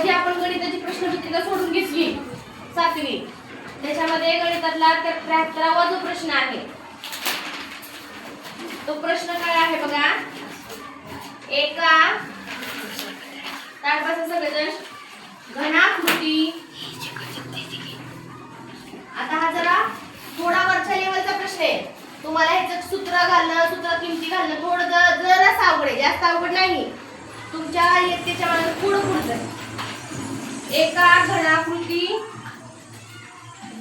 जी आपण गणिताची प्रश्नपत्रिका सोडून घेतली 7वी, त्याच्यामध्ये गणितातला 73वा जो प्रश्न आहे तो प्रश्न काय आहे बघा. एका त्यापासून सगळेजण घनाकृती. आता हा जरा थोडा वरच्या लेवलचा प्रश्न आहे. तुम्हाला ह्याचं सूत्र घालणं, सूत्र किमती घालणं थोडं जराच अवघड आहे, जास्त अवघड नाही. तुमच्या इयत्तेच्या मागे पुढं एका घनाकृती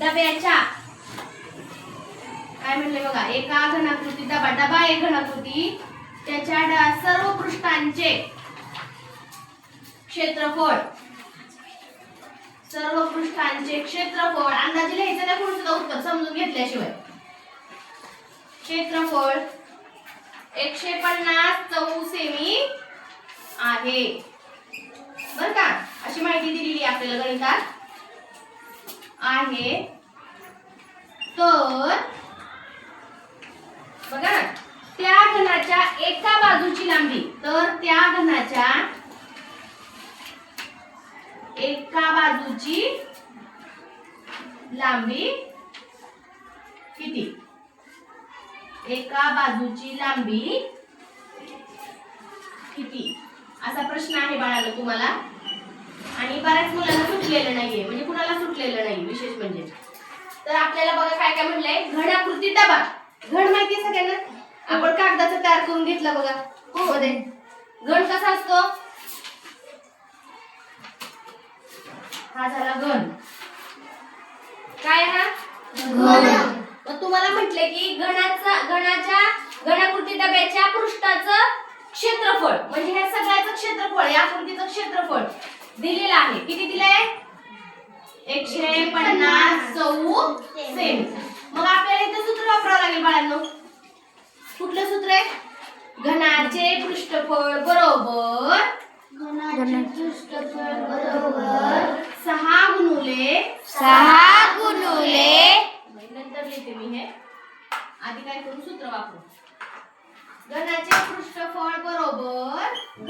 डब्याच्या काय म्हणले बघा. एका घनाकृती डबा एक घनाकृती त्याच्या सर्व पृष्ठांचे क्षेत्रफळ, सर्व पृष्ठांचे क्षेत्रफळ अंदाजे लिहायचं नाही कोण सुद्धा उत्तर समजून घेतल्याशिवाय. क्षेत्रफळ 150 चौ सेमी आहे बर का. अशी माहिती दिलेली आपल्याला गणितात आहे. तर बघा त्या घनाच्या एका बाजूची लांबी, तर त्या घनाच्या एका बाजूची लांबी किती. एका बाजूची लांबी किती असा प्रश्न आहे बाळाला तुम्हाला. आणि बऱ्याच मुलांना सुटलेलं नाहीये, म्हणजे कुणाला सुटलेलं नाही विशेष म्हणजे. तर आपल्याला बघा काय काय म्हणलंय. घनाकृती डबा. घन माहिती आहे सगळ्यांना. आपण कागदाचं तयार करून घेतलं बघा मध्ये. घन कसा असतो. हा झाला घन. काय हा घन. मग तुम्हाला म्हटले की घनाकृती डब्याच्या पृष्ठाचं क्षेत्रफळ म्हणजे ह्या सगळ्याचं क्षेत्रफळ, या आकृतीचं क्षेत्रफळ दिलेलं आहे. किती दिलंय. 150 चौ सेमी. मग आपल्याला इथे सूत्र वापरावं लागेल बाळांनो. कुठलं सूत्र आहे. घनाचे पृष्ठफळ बरोबर 6 गुणुले नंतर लिहिते मी हे. आधी काय करू सूत्र वापरू. घनाचे पृष्ठफळ बरोबर 6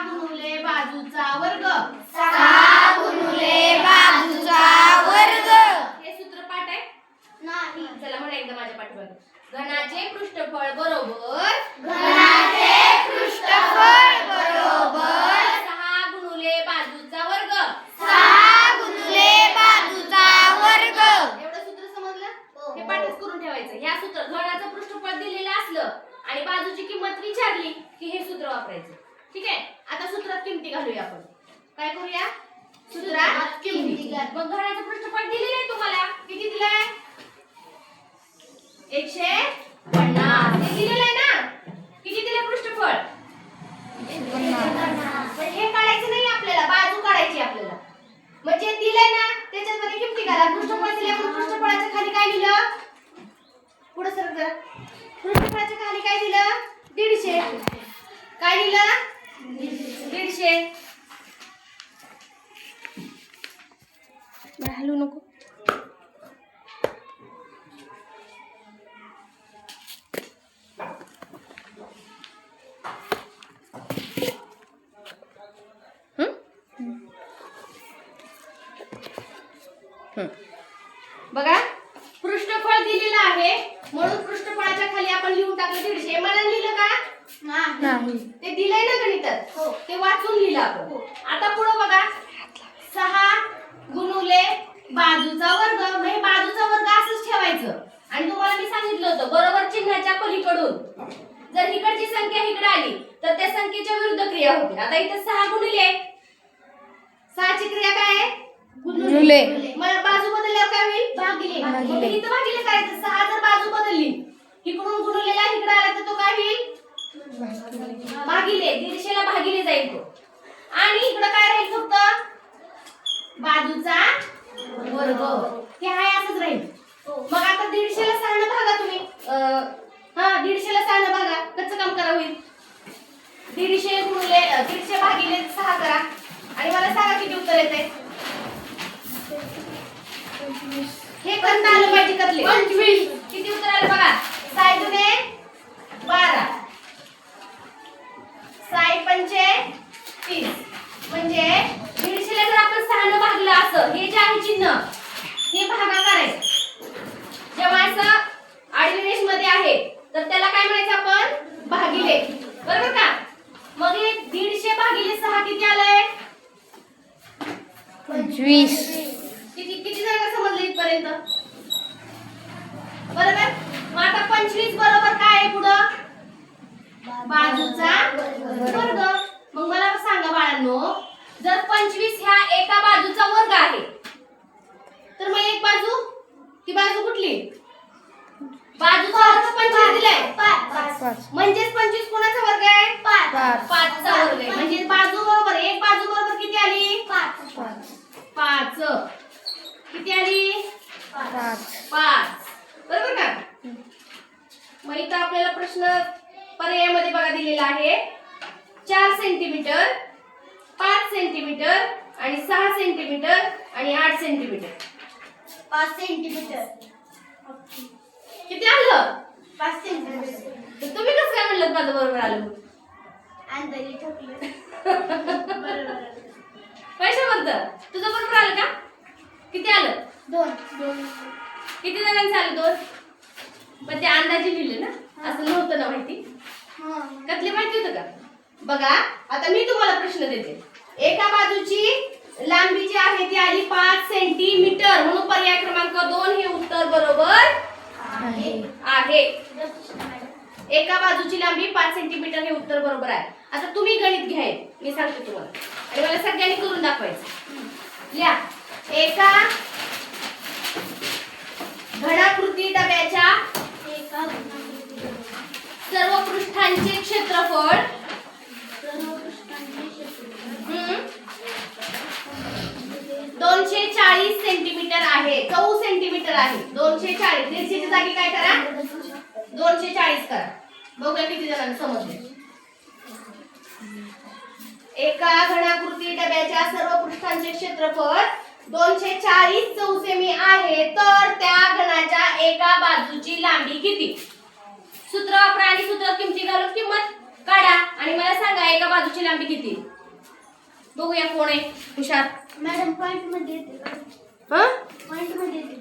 गुणुले बाजूचा वर्ग. हे सूत्र पाठ आहे नाही. चला म्हणा एकदा माझ्या पाठीवर. घनाचे पृष्ठफळ बरोबर 6 गुणुले बाजूचा वर्ग. एवढं सूत्र समजलं. हे पाठच करून ठेवायचं. ह्या सूत्र घनाचं पृष्ठफळ दिलेलं असलं आणि बाजूची किंमत विचारली की हे सूत्र वापरायचं. ठीक आहे. आता सूत्रात किमती घालूया आपण. काय करूया. सूत्रात किमती. मग घनाचं पृष्ठफळ दिलेलं आहे तुम्हाला. किती दिलंय. 150 हे दिलेलं आहे ना. किती दिले पृष्ठफळ. पण हे काढायचं नाही आपल्याला, बाजू काढायची आपल्याला. म्हणजे दिलंय ना त्याच्यामध्ये किमती घाला. पृष्ठफळ दिले आपण पृष्ठफळाच्या खाली काय दिलं. पुढे सरक जरा. पृष्ठफळाच्या खाली काय दिलं. 150. काय दिलं 150. हलू नको. बघा पृष्ठफळ दिलेलं आहे म्हणून पृष्ठफळाच्या खाली आपण लिहून टाकलं 150. मला लिहिलं का नाही. ते दिलंय ना गणितात ते वाचून लिहिलं आपण. आता पुढे बघा 6 गुणुले बाजूचा वर्ग. म्हणजे बाजूचा वर्ग असंच ठेवायचं. आणि तुम्हाला मी सांगितलं होतं बरोबर चिन्हाच्या पलीकडून जर इकडची संख्या इकडे आली तर त्या संख्येच्या विरुद्ध क्रिया होते. आता इथे 6 गुणिले 6 ची क्रिया काय आहे. गुणुले. मग बाजू बदलल्यावर काय होईल. भागिले. मग इथं भागिले करायचं. 6 जर बाजू बदलली इकडून गुणुलेला इकडे आला तर तो काय होईल. भागिले. 150 ला भागिले जाईल तो. आणि इकडे काय राहील फक्त बाजूचा वर्ग. हे आहे असंच राहील. मग आता 150 ला 6 ने भागा तुम्ही. 150 ला 6 ने भागा. कसं काम करा होईल. 150 गुणिले 150 भागिले 6 करा आणि मला सांगा किती उत्तर येते. हे करता आलं पाहिजे कतले. 25. किती उत्तर आलं बघा. 6 दुने 12. 6 बरोबर का? मग हे 150 भागिले 6 किती आलंय? 25. किती जणांना समजलं इथपर्यंत? बरोबर. मग आता 25 बरोबर काय आहे पुढं? बाजूचा वर्ग. मग मला सांगा बाळांनो, जर 25 ह्या एका बाजूचा वर्ग आहे तर मग एक बाजू, ती बाजू कुठली? बाजूचा वर्ग 25 दिलाय. 5. म्हणजेच 25 कोणाचा वर्ग आहे? 5 चा वर्ग आहे. म्हणजे बाजू बरोबर, एक बाजू बरोबर किती आली? 5. किती आली? 5. बरोबर का? मग इथं आपल्याला प्रश्न पर्यायामध्ये बघा दिलेला आहे 4 सेंटीमीटर, 5 सेंटीमीटर आणि 6 सेंटीमीटर आणि 8 सेंटीमीटर. 5 सेंटीमीटर. किती आलं? 5 सेंटीमीटर. तर तुम्ही कसं काय म्हणलं माझं बरोबर आलं? अंदाजे ठोकलं. बरोबर. पैसे म्हणतं तुझं बरोबर आलं का? किती आलं? 2. किती जणांचं आलं? 2. पण ते अंदाजे लिहिले ना, असं नव्हतं ना माहिती? त्यातली माहिती होतं का? बघा आता मी तुम्हाला प्रश्न देते. एका बाजूची लांबी जी आहे ती आली 5 सेंटीमीटर, म्हणून पर्याय क्रमांक 2 हे उत्तर बरोबर आहे. एका बाजूची लांबी 5 सेंटीमीटर हे उत्तर बरोबर आहे. आता तुम्ही गणित घ्या, मी सांगते तुम्हाला आणि मला सगळ्यांनी करून दाखवायचं. लिहा. एका घनाकृती डब्याच्या सर्व पृष्ठांचे क्षेत्रफळ 240 सेंटीमीटर आहे. 4 सेंटीमीटर आहे. 240. 150 च्या जागी काय करा? 240 करा. बघूया किती जणांना समजले. एका घनाकृती डब्याच्या सर्व पृष्ठांचे क्षेत्रफळ 240 चौसेमी आहे, तर त्या घनाच्या एका बाजूची लांबी किती? सूत्र वापरा आणि सूत्र किमती घालून किंमत काढा आणि मला सांगा एका बाजूची लांबी किती? बघूया कोण आहे हुशार. मॅडम पॉइंट मध्ये येते का? हां? पॉइंट मध्ये येते.